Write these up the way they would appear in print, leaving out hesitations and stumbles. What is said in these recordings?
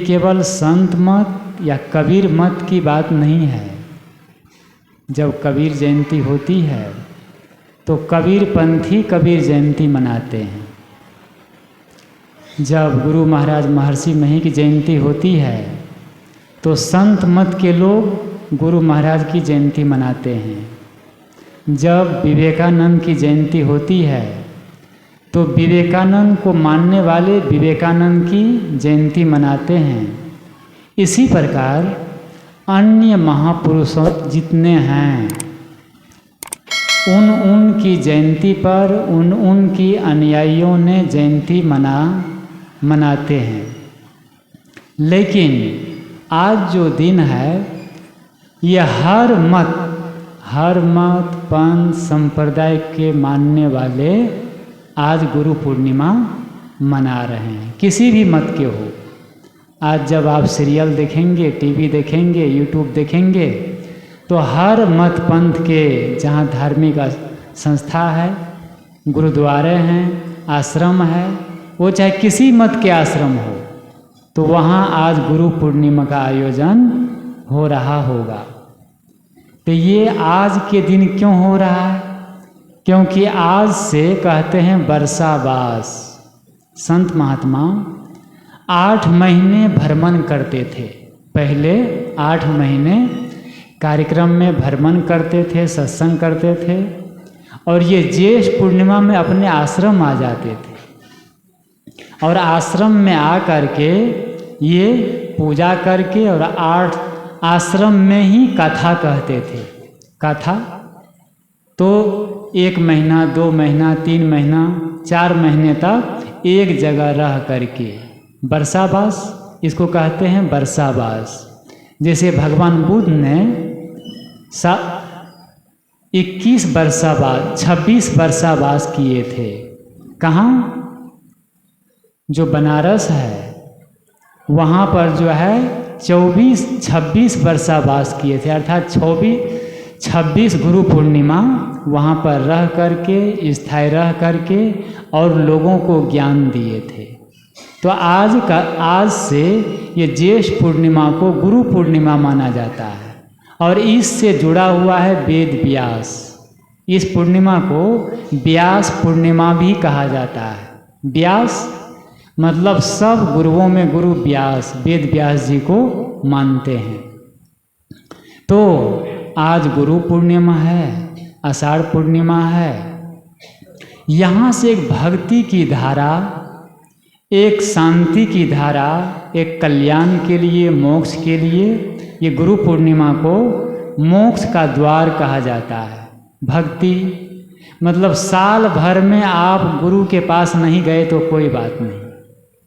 केवल संत मत या कबीर मत की बात नहीं है। जब कबीर जयंती होती है तो कबीर पंथी कबीर जयंती मनाते हैं। जब गुरु महाराज महर्षि मही की जयंती होती है तो संत मत के लोग गुरु महाराज की जयंती मनाते हैं। जब विवेकानंद की जयंती होती है तो विवेकानंद को मानने वाले विवेकानंद की जयंती मनाते हैं। इसी प्रकार अन्य महापुरुषों जितने हैं उनकी जयंती पर उनकी अनुयायियों ने जयंती मनाते हैं। लेकिन आज जो दिन है यह हर मत पंथ संप्रदाय के मानने वाले आज गुरु पूर्णिमा मना रहे हैं, किसी भी मत के हो। आज जब आप सीरियल देखेंगे, टीवी देखेंगे, यूट्यूब देखेंगे तो हर मत पंथ के जहाँ धार्मिक संस्था है, गुरुद्वारे हैं, आश्रम है, वो चाहे किसी मत के आश्रम हो तो वहाँ आज गुरु पूर्णिमा का आयोजन हो रहा होगा। तो ये आज के दिन क्यों हो रहा है? क्योंकि आज से कहते हैं वर्षावास। संत महात्मा 8 महीने भ्रमण करते थे। पहले 8 महीने कार्यक्रम में भ्रमण करते थे, सत्संग करते थे और ये ज्येष्ठ पूर्णिमा में अपने आश्रम आ जाते थे और आश्रम में आ करके ये पूजा करके और 8 आश्रम में ही कथा कहते थे। कथा तो 1 महीना, 2 महीना, 3 महीना, 4 महीने तक एक जगह रह करके वर्षावास, इसको कहते हैं वर्षावास। जैसे भगवान बुद्ध ने 21 वर्षावास, 26 वर्षावास किए थे। कहाँ? जो बनारस है वहाँ पर जो है 26 वर्षावास किए थे, अर्थात 26 गुरु पूर्णिमा वहाँ पर रह करके, स्थायी रह करके और लोगों को ज्ञान दिए थे। तो आज से ये ज्येष्ठ पूर्णिमा को गुरु पूर्णिमा माना जाता है और इससे जुड़ा हुआ है वेद व्यास। इस पूर्णिमा को व्यास पूर्णिमा भी कहा जाता है। व्यास मतलब सब गुरुओं में गुरु व्यास, वेद व्यास जी को मानते हैं। तो आज गुरु पूर्णिमा है, आषाढ़ पूर्णिमा है। यहाँ से एक भक्ति की धारा, एक शांति की धारा, एक कल्याण के लिए, मोक्ष के लिए ये गुरु पूर्णिमा को मोक्ष का द्वार कहा जाता है। भक्ति मतलब साल भर में आप गुरु के पास नहीं गए तो कोई बात नहीं।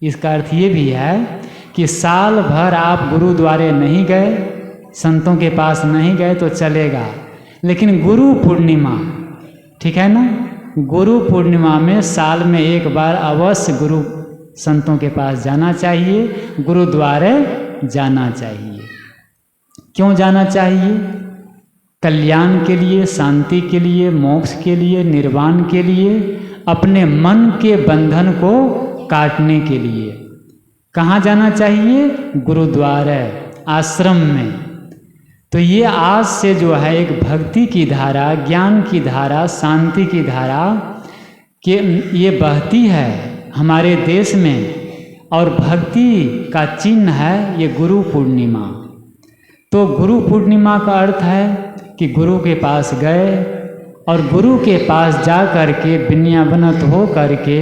इसका अर्थ ये भी है कि साल भर आप गुरुद्वारे नहीं गए, संतों के पास नहीं गए तो चलेगा, लेकिन गुरु पूर्णिमा, ठीक है ना, गुरु पूर्णिमा में साल में एक बार अवश्य गुरु संतों के पास जाना चाहिए, गुरुद्वारे जाना चाहिए। क्यों जाना चाहिए? कल्याण के लिए, शांति के लिए, मोक्ष के लिए, निर्वाण के लिए, अपने मन के बंधन को काटने के लिए। कहाँ जाना चाहिए? गुरुद्वारे, आश्रम में। तो ये आज से जो है एक भक्ति की धारा, ज्ञान की धारा, शांति की धारा कि ये बहती है हमारे देश में और भक्ति का चिन्ह है ये गुरु पूर्णिमा। तो गुरु पूर्णिमा का अर्थ है कि गुरु के पास गए और गुरु के पास जा कर के विनयावनत हो करके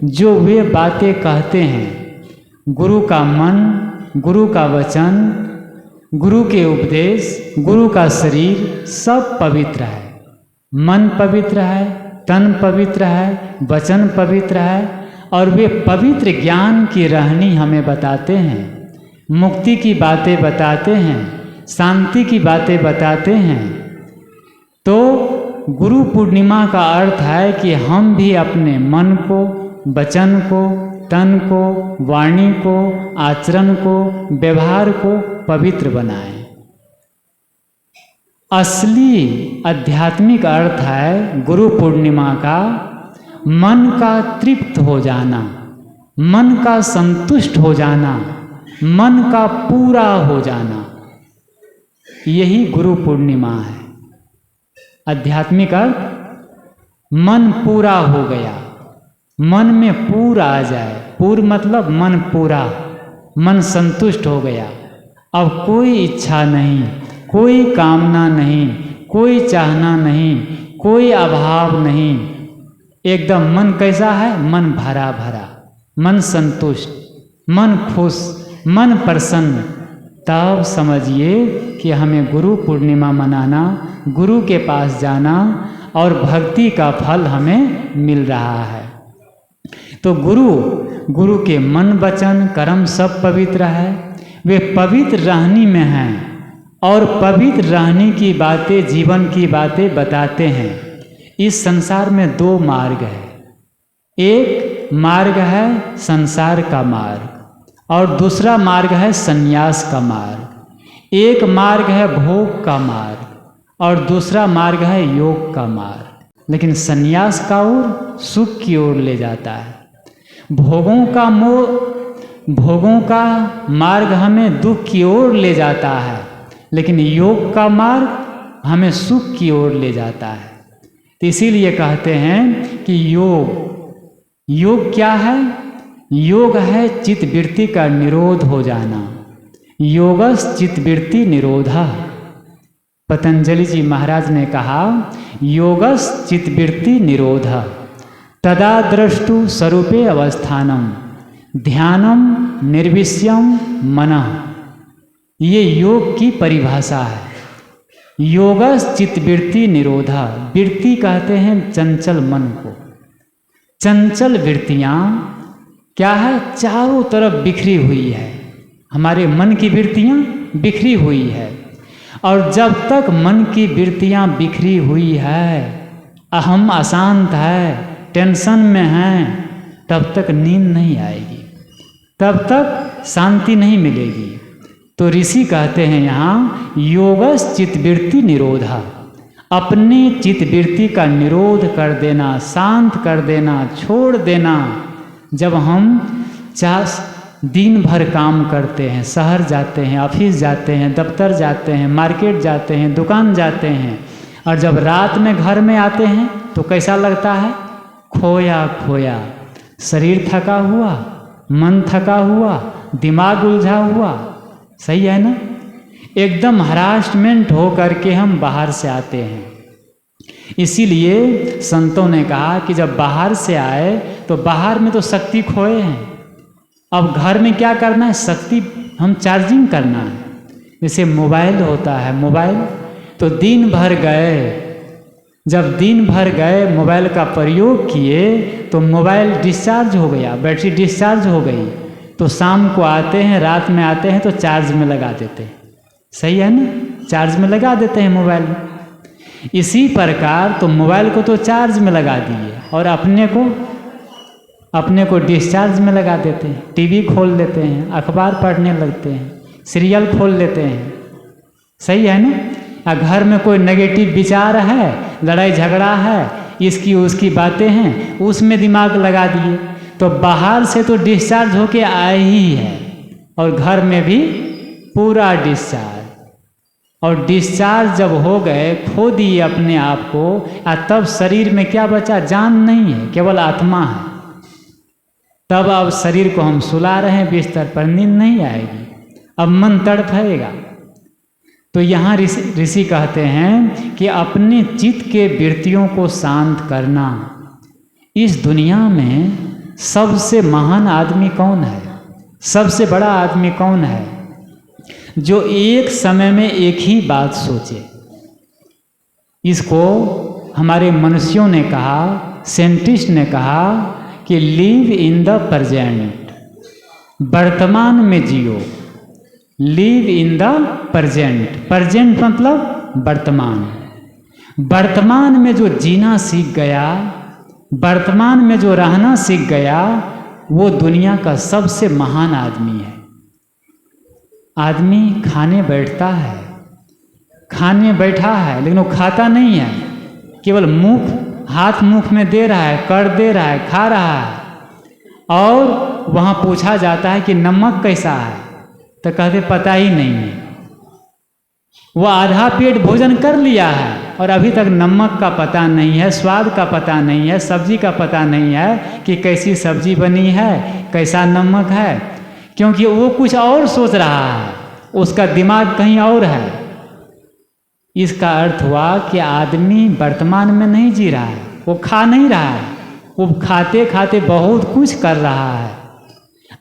जो वे बातें कहते हैं, गुरु का मन, गुरु का वचन, गुरु के उपदेश, गुरु का शरीर सब पवित्र है। मन पवित्र है, तन पवित्र है, वचन पवित्र है और वे पवित्र ज्ञान की रहनी हमें बताते हैं, मुक्ति की बातें बताते हैं, शांति की बातें बताते हैं। तो गुरु पूर्णिमा का अर्थ है कि हम भी अपने मन को, वचन को, तन को, वाणी को, आचरण को, व्यवहार को पवित्र बनाएं। असली आध्यात्मिक अर्थ है गुरु पूर्णिमा का मन का तृप्त हो जाना, मन का संतुष्ट हो जाना, मन का पूरा हो जाना, यही गुरु पूर्णिमा है। आध्यात्मिक अर्थ मन पूरा हो गया, मन में पूरा आ जाए। पूर्ण मतलब मन पूरा, मन संतुष्ट हो गया। अब कोई इच्छा नहीं, कोई कामना नहीं, कोई चाहना नहीं, कोई अभाव नहीं। एकदम मन कैसा है? मन भरा भरा, मन संतुष्ट, मन खुश, मन प्रसन्न। तब समझिए कि हमें गुरु पूर्णिमा मनाना, गुरु के पास जाना और भक्ति का फल हमें मिल रहा है। तो गुरु के मन वचन कर्म सब पवित्र है। वे पवित्र रहनी में हैं और पवित्र रहने की बातें, जीवन की बातें बताते हैं। इस संसार में दो मार्ग है। एक मार्ग है संसार का मार्ग और दूसरा मार्ग है संन्यास का मार्ग। एक मार्ग है भोग का मार्ग और दूसरा मार्ग है योग का मार्ग। लेकिन संन्यास का ओर सुख की ओर ले जाता है। भोगों का मार्ग हमें दुख की ओर ले जाता है, लेकिन योग का मार्ग हमें सुख की ओर ले जाता है। तो इसीलिए कहते हैं कि योग क्या है? योग है चित्तवृत्ति का निरोध हो जाना। योगस चित्तवृत्ति निरोधा। पतंजलि जी महाराज ने कहा योगस चित्तवृत्ति निरोधा तदा द्रष्टु स्वरूपे अवस्थानम ध्यानम निर्विष्यम मनः। ये योग की परिभाषा है। योगस चित्तवृत्ति निरोधा। वृत्ति कहते हैं चंचल मन को। चंचल वृत्तियाँ क्या है? चारों तरफ बिखरी हुई है। हमारे मन की वृत्तियाँ बिखरी हुई है और जब तक मन की वृत्तियाँ बिखरी हुई है, हम अशांत है, टेंशन में हैं, तब तक नींद नहीं आएगी, तब तक शांति नहीं मिलेगी। तो ऋषि कहते हैं यहाँ योगस चित्तवृत्ति निरोधा। अपनी चित्तवृत्ति का निरोध कर देना, शांत कर देना, छोड़ देना। जब हम दिन भर काम करते हैं, शहर जाते हैं, ऑफिस जाते हैं, दफ्तर जाते हैं, मार्केट जाते हैं, दुकान जाते हैं और जब रात में घर में आते हैं तो कैसा लगता है? खोया खोया। शरीर थका हुआ, मन थका हुआ, दिमाग उलझा हुआ। सही है ना? एकदम हरासमेंट हो करके हम बाहर से आते हैं। इसीलिए संतों ने कहा कि जब बाहर से आए तो बाहर में तो शक्ति खोए हैं, अब घर में क्या करना है? शक्ति हम चार्जिंग करना है। जैसे मोबाइल होता है, मोबाइल तो दिन भर गए, जब दिन भर गए मोबाइल का प्रयोग किए तो मोबाइल डिस्चार्ज हो गया, बैटरी डिस्चार्ज हो गई, तो शाम को आते हैं, रात में आते हैं तो चार्ज में लगा देते हैं। सही है ना? चार्ज में लगा देते हैं मोबाइल में। इसी प्रकार तो मोबाइल को तो चार्ज में लगा दिए और अपने को डिस्चार्ज में लगा देते हैं। टीवी खोल लेते हैं, अखबार पढ़ने लगते हैं, सीरियल खोल लेते हैं। सही है ना? घर में कोई नेगेटिव विचार है, लड़ाई झगड़ा है, इसकी उसकी बातें हैं, उसमें दिमाग लगा दिए तो बाहर से तो डिस्चार्ज होके आए ही है और घर में भी पूरा डिस्चार्ज। और डिस्चार्ज जब हो गए, खो दिए अपने आप को, तब शरीर में क्या बचा? जान नहीं है, केवल आत्मा है। तब अब शरीर को हम सुला रहे हैं बिस्तर पर, नींद नहीं आएगी, अब मन तड़फेगा। तो यहाँ ऋषि कहते हैं कि अपने चित्त के वृत्तियों को शांत करना। इस दुनिया में सबसे महान आदमी कौन है? सबसे बड़ा आदमी कौन है? जो एक समय में एक ही बात सोचे। इसको हमारे मनुष्यों ने कहा, साइंटिस्ट ने कहा कि लिव इन द प्रेजेंट, वर्तमान में जियो। Live in the present, present मतलब वर्तमान। वर्तमान में जो जीना सीख गया, वर्तमान में जो रहना सीख गया, वो दुनिया का सबसे महान आदमी है। आदमी खाने बैठता है, खाने बैठा है, लेकिन वो खाता नहीं है, केवल हाथ मुख में दे रहा है, कर दे रहा है, खा रहा है। और वहाँ पूछा जाता है कि नमक कैसा है, तो कहते पता ही नहीं है। वो आधा पेट भोजन कर लिया है और अभी तक नमक का पता नहीं है, स्वाद का पता नहीं है, सब्जी का पता नहीं है कि कैसी सब्जी बनी है, कैसा नमक है, क्योंकि वो कुछ और सोच रहा है, उसका दिमाग कहीं और है। इसका अर्थ हुआ कि आदमी वर्तमान में नहीं जी रहा है, वो खा नहीं रहा है, वो खाते खाते बहुत कुछ कर रहा है।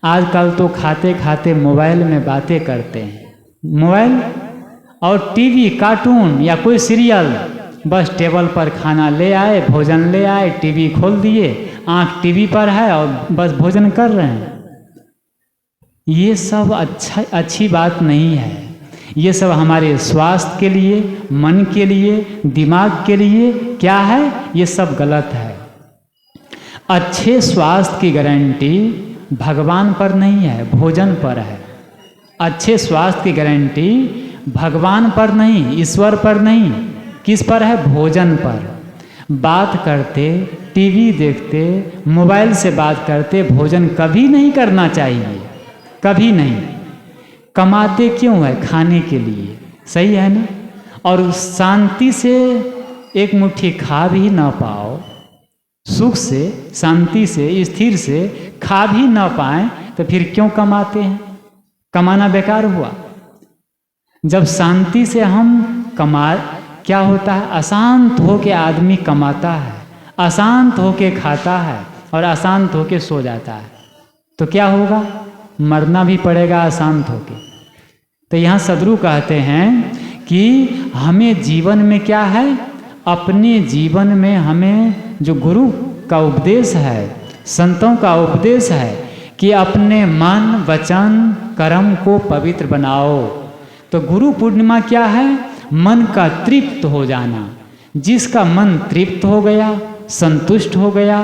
आजकल तो खाते खाते मोबाइल में बातें करते हैं, मोबाइल और टीवी, कार्टून या कोई सीरियल, बस टेबल पर खाना ले आए, भोजन ले आए, टीवी खोल दिए, आंख टीवी पर है और बस भोजन कर रहे हैं। ये सब अच्छी बात नहीं है। ये सब हमारे स्वास्थ्य के लिए, मन के लिए, दिमाग के लिए क्या है, ये सब गलत है। अच्छे स्वास्थ्य की गारंटी भगवान पर नहीं है, भोजन पर है। अच्छे स्वास्थ्य की गारंटी भगवान पर नहीं, ईश्वर पर नहीं, किस पर है, भोजन पर। बात करते, टीवी देखते, मोबाइल से बात करते भोजन कभी नहीं करना चाहिए, कभी नहीं। कमाते क्यों है, खाने के लिए, सही है ना। और शांति से एक मुट्ठी खा भी ना पाओ, सुख से, शांति से, स्थिर से खा भी ना पाए तो फिर क्यों कमाते हैं। कमाना बेकार हुआ। जब शांति से हम क्या होता है, अशांत होके आदमी कमाता है, अशांत होके खाता है और अशांत होके सो जाता है, तो क्या होगा, मरना भी पड़ेगा अशांत होके। तो यहाँ सदगुरु कहते हैं कि हमें जीवन में क्या है, अपने जीवन में हमें जो गुरु का उपदेश है, संतों का उपदेश है कि अपने मन, वचन, कर्म को पवित्र बनाओ। तो गुरु पूर्णिमा क्या है, मन का तृप्त हो जाना। जिसका मन तृप्त हो गया, संतुष्ट हो गया,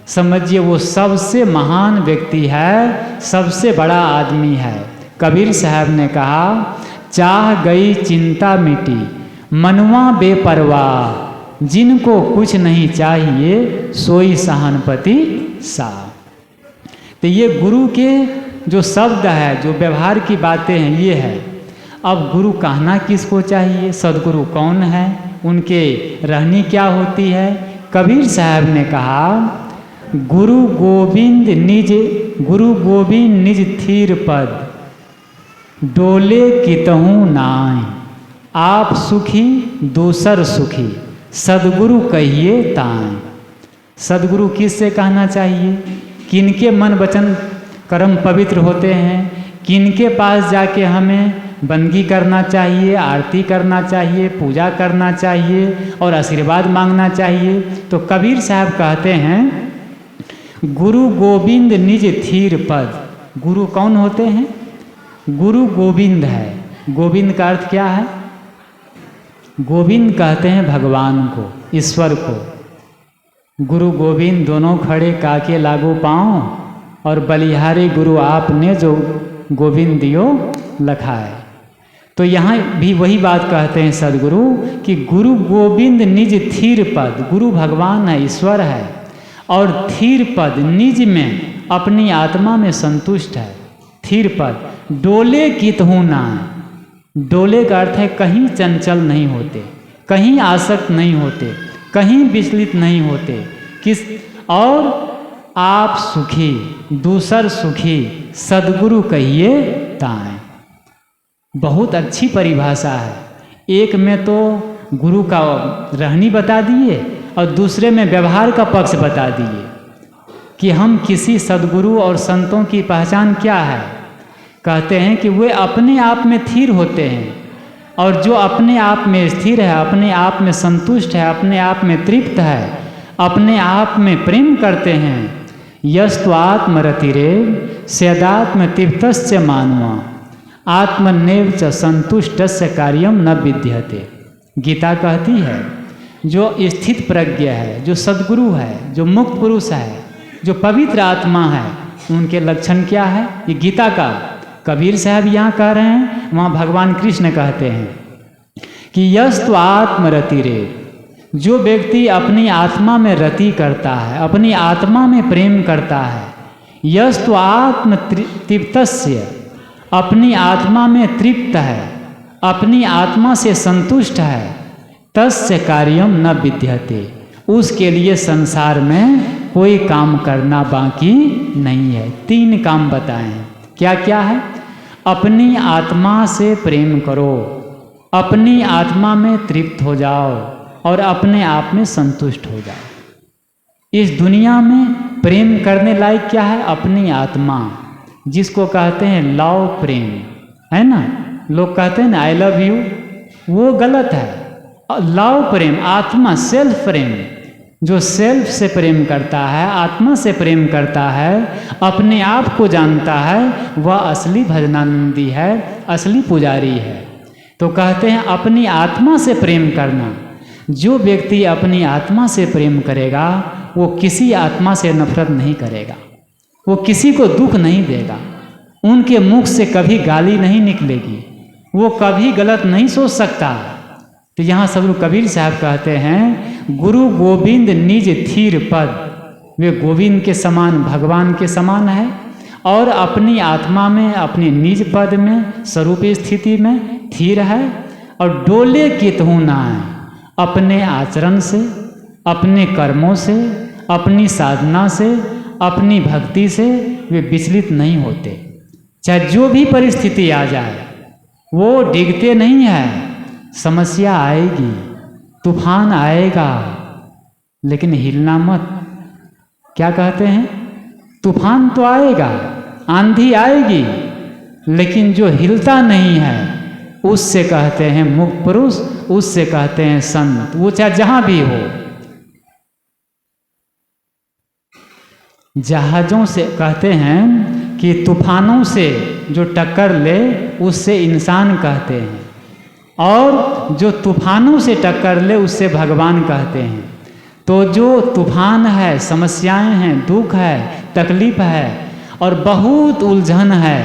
समझिए वो सबसे महान व्यक्ति है, सबसे बड़ा आदमी है। कबीर साहब ने कहा, चाह गई चिंता मिटी, मनवा बेपरवाह, जिनको कुछ नहीं चाहिए सोई सहानुभूति सा। तो ये गुरु के जो शब्द है, जो व्यवहार की बातें हैं, ये है। अब गुरु कहना किसको चाहिए, सदगुरु कौन है, उनके रहनी क्या होती है। कबीर साहब ने कहा, गुरु गोविंद निज थीर पद, डोले कितहूँ नाय, आप सुखी दूसर सुखी, सदगुरु कहिए ताय। सदगुरु किससे कहना चाहिए, किनके मन वचन कर्म पवित्र होते हैं, किनके पास जाके हमें बंदगी करना चाहिए, आरती करना चाहिए, पूजा करना चाहिए और आशीर्वाद मांगना चाहिए। तो कबीर साहब कहते हैं, गुरु गोविंद निज थीर पद। गुरु कौन होते हैं, गुरु गोविंद है। गोविंद का अर्थ क्या है, गोविंद कहते हैं भगवान को, ईश्वर को। गुरु गोविंद दोनों खड़े काके लागू पाँव, और बलिहारी गुरु आपने जो गोविंद दियो लखा है। तो यहाँ भी वही बात कहते हैं सदगुरु कि गुरु गोविंद निज थीर पद। गुरु भगवान है, ईश्वर है, और थीर पद निज में अपनी आत्मा में संतुष्ट है। थीर पद, डोले कितहूँ नाय। डोले का अर्थ है कहीं चंचल नहीं होते, कहीं आसक्त नहीं होते, कहीं विचलित नहीं होते। और आप सुखी दूसर सुखी, सदगुरु कहिए ताय। बहुत अच्छी परिभाषा है। एक में तो गुरु का रहनी बता दिए और दूसरे में व्यवहार का पक्ष बता दिए कि हम किसी सदगुरु और संतों की पहचान क्या है। कहते हैं कि वे अपने आप में स्थिर होते हैं, और जो अपने आप में स्थिर है, अपने आप में संतुष्ट है, अपने आप में तृप्त है, अपने आप में प्रेम करते हैं। यस्तु आत्मरतिरेव स्यदात्म तृप्तस्य मानवा, आत्मनेव च संतुष्टस्य कार्यम न विद्यते। गीता कहती है, जो स्थित प्रज्ञ है, जो सद्गुरु है, जो मुक्त पुरुष है, जो पवित्र आत्मा है, उनके लक्षण क्या है, ये गीता का कबीर साहब यहाँ कह रहे हैं, वहाँ भगवान कृष्ण कहते हैं कि यस्तु आत्मरतिरेव। जो व्यक्ति अपनी आत्मा में रति करता है, अपनी आत्मा में प्रेम करता है, यस्तु आत्म तृप्तस्य, अपनी आत्मा में तृप्त है, अपनी आत्मा से संतुष्ट है, तस्य कार्यम न विद्यते, उसके लिए संसार में कोई काम करना बाकी नहीं है। 3 काम बताए हैं। क्या क्या है? अपनी आत्मा से प्रेम करो, अपनी आत्मा में तृप्त हो जाओ और अपने आप में संतुष्ट हो जाओ। इस दुनिया में प्रेम करने लायक क्या है? अपनी आत्मा, जिसको कहते हैं लव प्रेम, है ना। लोग कहते हैं ना आई लव यू, वो गलत है। लव प्रेम, आत्मा, सेल्फ प्रेम, जो सेल्फ से प्रेम करता है, आत्मा से प्रेम करता है, अपने आप को जानता है, वह असली भजनानंदी है, असली पुजारी है। तो कहते हैं अपनी आत्मा से प्रेम करना। जो व्यक्ति अपनी आत्मा से प्रेम करेगा वो किसी आत्मा से नफरत नहीं करेगा, वो किसी को दुख नहीं देगा, उनके मुख से कभी गाली नहीं निकलेगी, वो कभी गलत नहीं सोच सकता। तो यहाँ सदगुरु कबीर साहब कहते हैं गुरु गोविंद निज थीर पद, वे गोविंद के समान, भगवान के समान है और अपनी आत्मा में, अपने निज पद में, स्वरूप स्थिति में थीर है और डोले कितहु नाय, अपने आचरण से, अपने कर्मों से, अपनी साधना से, अपनी भक्ति से वे विचलित नहीं होते। चाहे जो भी परिस्थिति आ जाए वो डिगते नहीं है। समस्या आएगी, तूफान आएगा, लेकिन हिलना मत। क्या कहते हैं? तूफान तो आएगा, आंधी आएगी, लेकिन जो हिलता नहीं है उससे कहते हैं मुक्त पुरुष, उससे कहते हैं संत। वो चाहे जहां भी हो। जहाजों से कहते हैं कि तूफानों से जो टक्कर ले उससे इंसान कहते हैं, और जो तूफानों से टक्कर ले उससे भगवान कहते हैं। तो जो तूफान है, समस्याएं हैं, दुख है, तकलीफ है और बहुत उलझन है,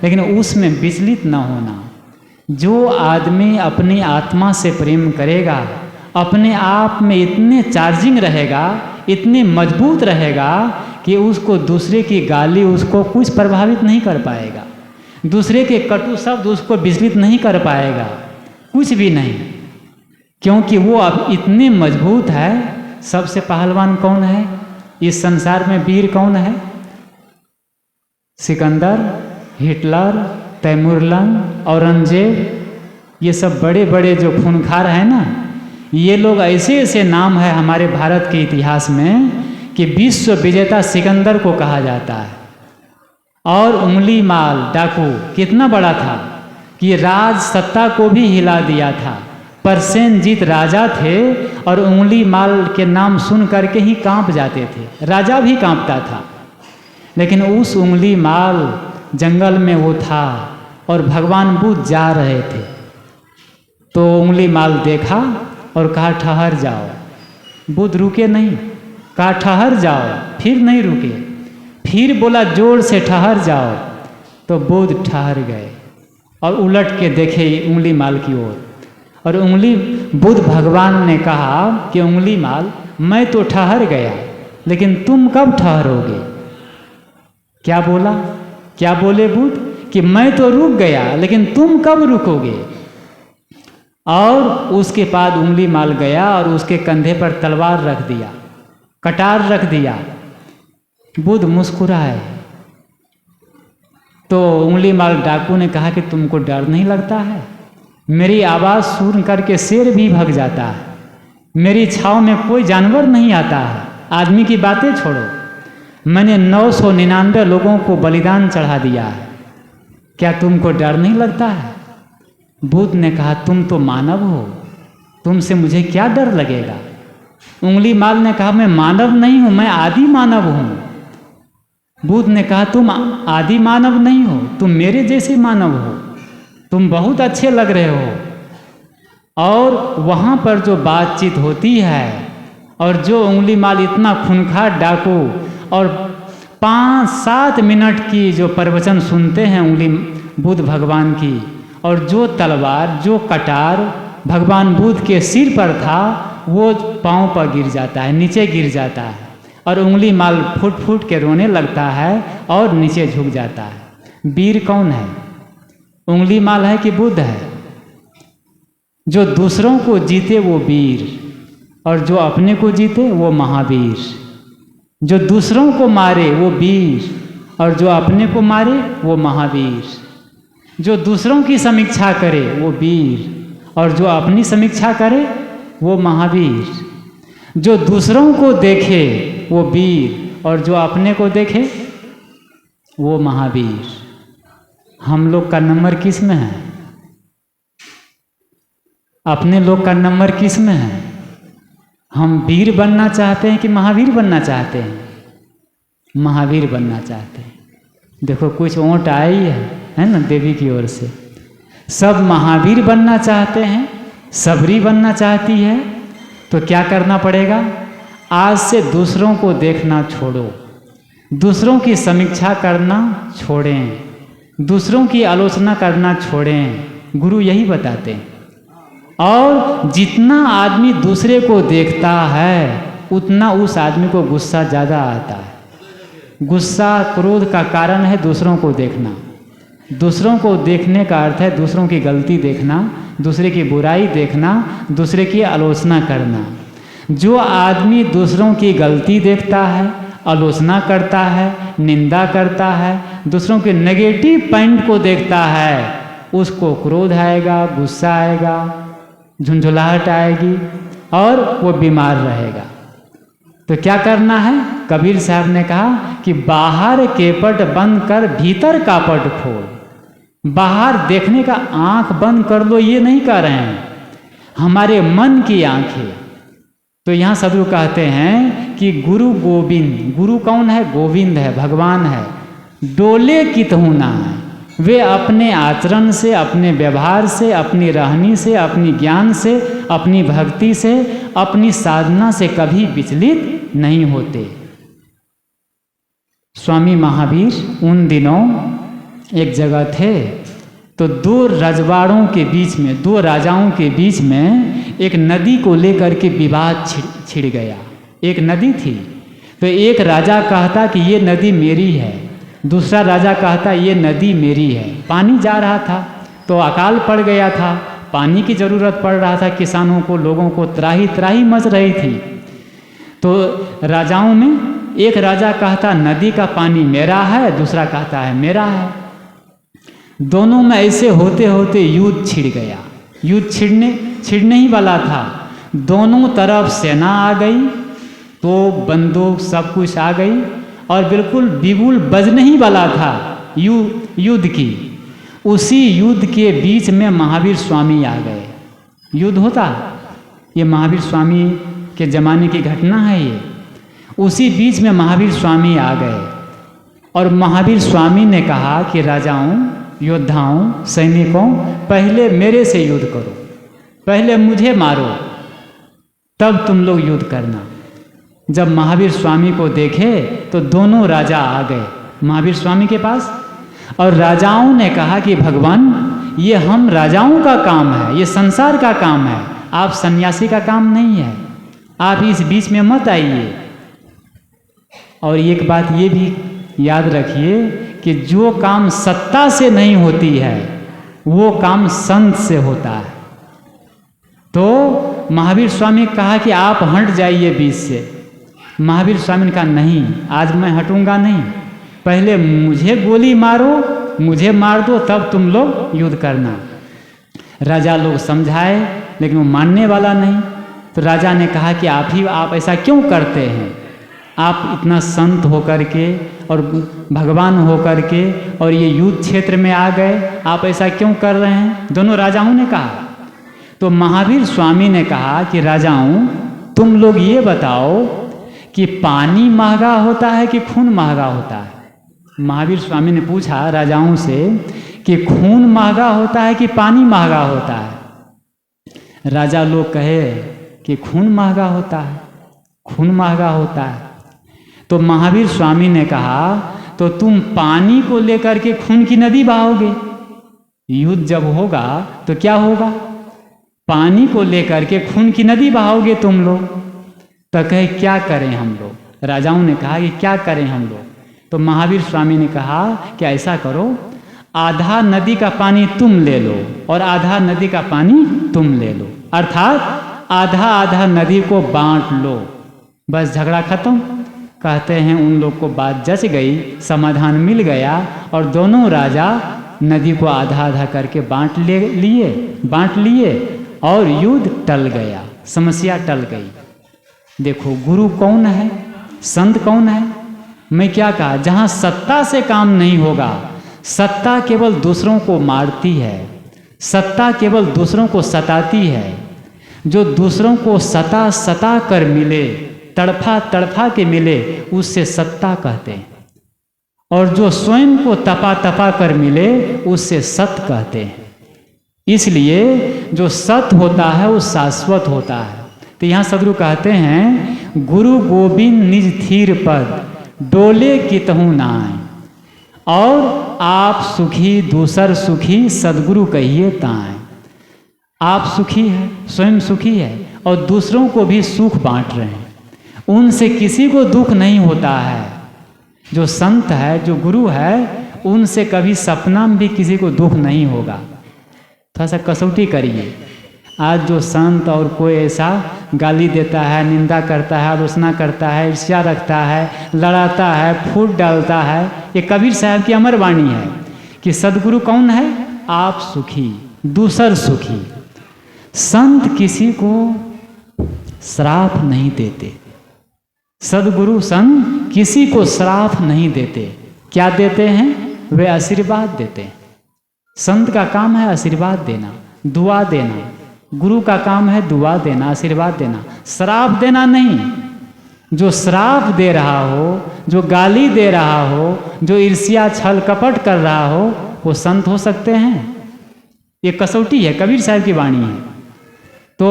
लेकिन उसमें विचलित न होना। जो आदमी अपनी आत्मा से प्रेम करेगा, अपने आप में इतने चार्जिंग रहेगा, इतने मजबूत रहेगा कि उसको दूसरे की गाली उसको कुछ प्रभावित नहीं कर पाएगा, दूसरे के कटु शब्द उसको विचलित नहीं कर पाएगा, कुछ भी नहीं, क्योंकि वो अब इतने मजबूत है। सबसे पहलवान कौन है इस संसार में? वीर कौन है? सिकंदर, हिटलर, तैमूरलंग, औरंगजेब, ये सब बड़े बड़े जो खूंखार हैं ना, ये लोग ऐसे ऐसे नाम है हमारे भारत के इतिहास में कि विश्व विजेता सिकंदर को कहा जाता है। और उंगली माल डाकू कितना बड़ा था कि राज सत्ता को भी हिला दिया था। परसेनजीत राजा थे और उंगली माल के नाम सुन करके ही कांप जाते थे, राजा भी कांपता था। लेकिन उस उंगली माल जंगल में वो था और भगवान बुद्ध जा रहे थे, तो उंगली माल देखा और कहा ठहर जाओ। बुद्ध रुके नहीं, कहा ठहर जाओ, फिर नहीं रुके, फिर बोला जोर से ठहर जाओ, तो बुद्ध ठहर गए और उलट के देखे उंगली माल की ओर। और बुद्ध भगवान ने कहा कि उंगली माल, मैं तो ठहर गया, लेकिन तुम कब ठहरोगे? क्या बोला? क्या बोले बुद्ध? कि मैं तो रुक गया, लेकिन तुम कब रुकोगे? और उसके बाद उंगली माल गया और उसके कंधे पर तलवार रख दिया, कटार रख दिया। बुद्ध मुस्कुराए तो उंगली माल डाकू ने कहा कि तुमको डर नहीं लगता है? मेरी आवाज़ सुन करके शेर भी भाग जाता है, मेरी छाव में कोई जानवर नहीं आता है। आदमी की बातें छोड़ो, मैंने 999 लोगों को बलिदान चढ़ा दिया है, क्या तुमको डर नहीं लगता है? बुद्ध ने कहा तुम तो मानव हो, तुमसे मुझे क्या डर लगेगा? उंगली माल ने कहा मैं मानव नहीं हूँ, मैं आदि मानव हूँ। बुद्ध ने कहा तुम आदि मानव नहीं हो, तुम मेरे जैसे मानव हो, तुम बहुत अच्छे लग रहे हो। और वहाँ पर जो बातचीत होती है और जो उंगली माल इतना खूंखार डाकू और 5-7 मिनट की जो प्रवचन सुनते हैं उंगली बुद्ध भगवान की, और जो तलवार, जो कटार भगवान बुद्ध के सिर पर था वो पांव पर गिर जाता है, नीचे गिर जाता है, और उंगली माल फूट फूट के रोने लगता है और नीचे झुक जाता है। वीर कौन है? उंगली माल है कि बुद्ध है? जो दूसरों को जीते वो वीर, और जो अपने को जीते वो महावीर। जो दूसरों को मारे वो वीर, और जो अपने को मारे वो महावीर। जो दूसरों की समीक्षा करे वो वीर, और जो अपनी समीक्षा करे वो महावीर। जो दूसरों को देखे वो वीर, और जो अपने को देखे वो महावीर। हम लोग का नंबर किस में है? अपने लोग का नंबर किस में है? हम वीर बनना चाहते हैं कि महावीर बनना चाहते हैं? महावीर बनना चाहते हैं। देखो कुछ ओंट आई है ना देवी की ओर से। सब महावीर बनना चाहते हैं, सबरी बनना चाहती है। तो क्या करना पड़ेगा? आज से दूसरों को देखना छोड़ो, दूसरों की समीक्षा करना छोड़ें, दूसरों की आलोचना करना छोड़ें। गुरु यही बताते हैं। और जितना आदमी दूसरे को देखता है उतना उस आदमी को गुस्सा ज़्यादा आता है। गुस्सा क्रोध का कारण है दूसरों को देखना। दूसरों को देखने का अर्थ है दूसरों की गलती देखना, दूसरे की बुराई देखना, दूसरे की आलोचना करना। जो आदमी दूसरों की गलती देखता है, आलोचना करता है, निंदा करता है, दूसरों के नेगेटिव पॉइंट को देखता है, उसको क्रोध आएगा, गुस्सा आएगा, झुंझुलाहट आएगी और वो बीमार रहेगा। तो क्या करना है? कबीर साहब ने कहा कि बाहर के पट बंद कर भीतर का पट खोल। बाहर देखने का आंख बंद कर लो, ये नहीं कह रहे हैं, हमारे मन की आंखें। तो यहाँ सदगुरु कहते हैं कि गुरु गोविंद, गुरु कौन है? गोविंद है, भगवान है। डोले कितहु ना है, वे अपने आचरण से, अपने व्यवहार से, अपनी रहनी से, अपनी ज्ञान से, अपनी भक्ति से, अपनी साधना से कभी विचलित नहीं होते। स्वामी महावीर उन दिनों एक जगह थे, तो दो रजवाड़ों के बीच में, दो राजाओं के बीच में एक नदी को लेकर के विवाद छिड़ गया। एक नदी थी, तो एक राजा कहता कि ये नदी मेरी है, दूसरा राजा कहता ये नदी मेरी है। पानी जा रहा था तो अकाल पड़ गया था, पानी की ज़रूरत पड़ रहा था किसानों को, लोगों को त्राही त्राही मच रही थी। तो राजाओं में एक राजा कहता नदी का पानी मेरा है, दूसरा कहता है मेरा है। दोनों में ऐसे होते होते युद्ध छिड़ गया। युद्ध छिड़ने ही वाला था। दोनों तरफ सेना आ गई, तो बंदूक सब कुछ आ गई और बिल्कुल बिगुल बजने ही वाला था युद्ध की। उसी युद्ध के बीच में महावीर स्वामी आ गए। युद्ध होता, ये महावीर स्वामी के ज़माने की घटना है ये। उसी बीच में महावीर स्वामी आ गए और महावीर स्वामी ने कहा कि राजाओं, योद्धाओं, सैनिकों, पहले मेरे से युद्ध करो, पहले मुझे मारो, तब तुम लोग युद्ध करना। जब महावीर स्वामी को देखे तो दोनों राजा आ गए महावीर स्वामी के पास, और राजाओं ने कहा कि भगवान, ये हम राजाओं का काम है, ये संसार का काम है, आप सन्यासी का काम नहीं है, आप इस बीच में मत आइए। और एक बात ये भी याद रखिए कि जो काम सत्ता से नहीं होती है वो काम संत से होता है। तो महावीर स्वामी ने कहा कि आप हट जाइए बीच से। महावीर स्वामी ने कहा नहीं, आज मैं हटूंगा नहीं, पहले मुझे गोली मारो, मुझे मार दो, तब तुम लोग युद्ध करना। राजा लोग समझाए लेकिन वो मानने वाला नहीं। तो राजा ने कहा कि आप ऐसा क्यों करते हैं? आप इतना संत होकर के और भगवान होकर के और ये युद्ध क्षेत्र में आ गए, आप ऐसा क्यों कर रहे हैं? दोनों राजाओं ने कहा। तो महावीर स्वामी ने कहा कि राजाओं, तुम लोग ये बताओ कि पानी महंगा होता है कि खून महंगा होता है? महावीर स्वामी ने पूछा राजाओं से कि खून महंगा होता है कि पानी महंगा होता है? राजा लोग कहे कि खून महंगा होता है, खून महंगा होता है। तो महावीर स्वामी ने कहा तो तुम पानी को लेकर के खून की नदी बहाओगे? युद्ध जब होगा तो क्या होगा? पानी को लेकर के खून की नदी बहाओगे तुम लोग। तो कहे क्या करें हम लोग? राजाओं ने कहा कि क्या करें हम लोग? तो महावीर स्वामी ने कहा कि ऐसा करो, आधा नदी का पानी तुम ले लो और आधा नदी का पानी तुम ले लो, अर्थात आधा आधा नदी को बांट लो, बस झगड़ा खत्म। कहते हैं उन लोग को बात जच गई, समाधान मिल गया और दोनों राजा नदी को आधा आधा करके बांट लिए और युद्ध टल गया, समस्या टल गई। देखो गुरु कौन है, संत कौन है? मैं क्या कहा, जहाँ सत्ता से काम नहीं होगा, सत्ता केवल दूसरों को मारती है, सत्ता केवल दूसरों को सताती है। जो दूसरों को सता कर मिले, तड़फा के मिले, उससे सत्ता कहते हैं, और जो स्वयं को तपा कर मिले उससे सत कहते हैं। इसलिए जो सत होता है वो शाश्वत होता है। तो यहाँ सदगुरु कहते हैं, गुरु गोविंद निज थीर पद डोले कितहु नाय, और आप सुखी दूसर सुखी सदगुरु कहिए ताय। आप सुखी है, स्वयं सुखी है और दूसरों को भी सुख बांट रहे हैं, उनसे किसी को दुख नहीं होता है। जो संत है, जो गुरु है, उनसे कभी सपना में भी किसी को दुख नहीं होगा। थोड़ा सा कसौटी करिए। आज जो संत और कोई ऐसा गाली देता है, निंदा करता है, आलोचना करता है, ईर्ष्या रखता है, लड़ाता है, फूट डालता है, ये कबीर साहब की अमर वाणी है कि सदगुरु कौन है? आप सुखी दूसर सुखी। संत किसी को श्राप नहीं देते, सदगुरु संत किसी को श्राप नहीं देते। क्या देते हैं? वे आशीर्वाद देते हैं। संत का काम है आशीर्वाद देना, दुआ देना। गुरु का काम है दुआ देना, आशीर्वाद देना, श्राप देना नहीं। जो श्राप दे रहा हो, जो गाली दे रहा हो, जो ईर्ष्या छल कपट कर रहा हो, वो संत हो सकते हैं? ये कसौटी है, कबीर साहब की वाणी है। तो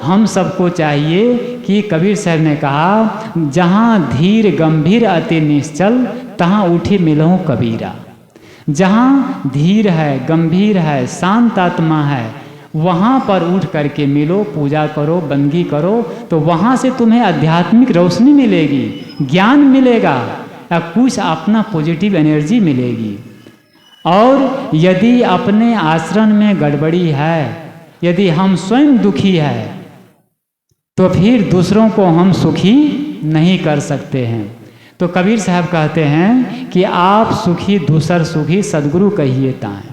हम सबको चाहिए कि कबीर साहब ने कहा, जहाँ धीर गंभीर अति निश्चल तहाँ उठी मिलहूँ कबीरा। जहाँ धीर है, गंभीर है, शांत आत्मा है, वहाँ पर उठ करके मिलो, पूजा करो, बंदगी करो, तो वहाँ से तुम्हें आध्यात्मिक रोशनी मिलेगी, ज्ञान मिलेगा या कुछ अपना पॉजिटिव एनर्जी मिलेगी। और यदि अपने आचरण में गड़बड़ी है, यदि हम स्वयं दुखी है, तो फिर दूसरों को हम सुखी नहीं कर सकते हैं। तो कबीर साहब कहते हैं कि आप सुखी दूसर सुखी सदगुरु कहिए ताए।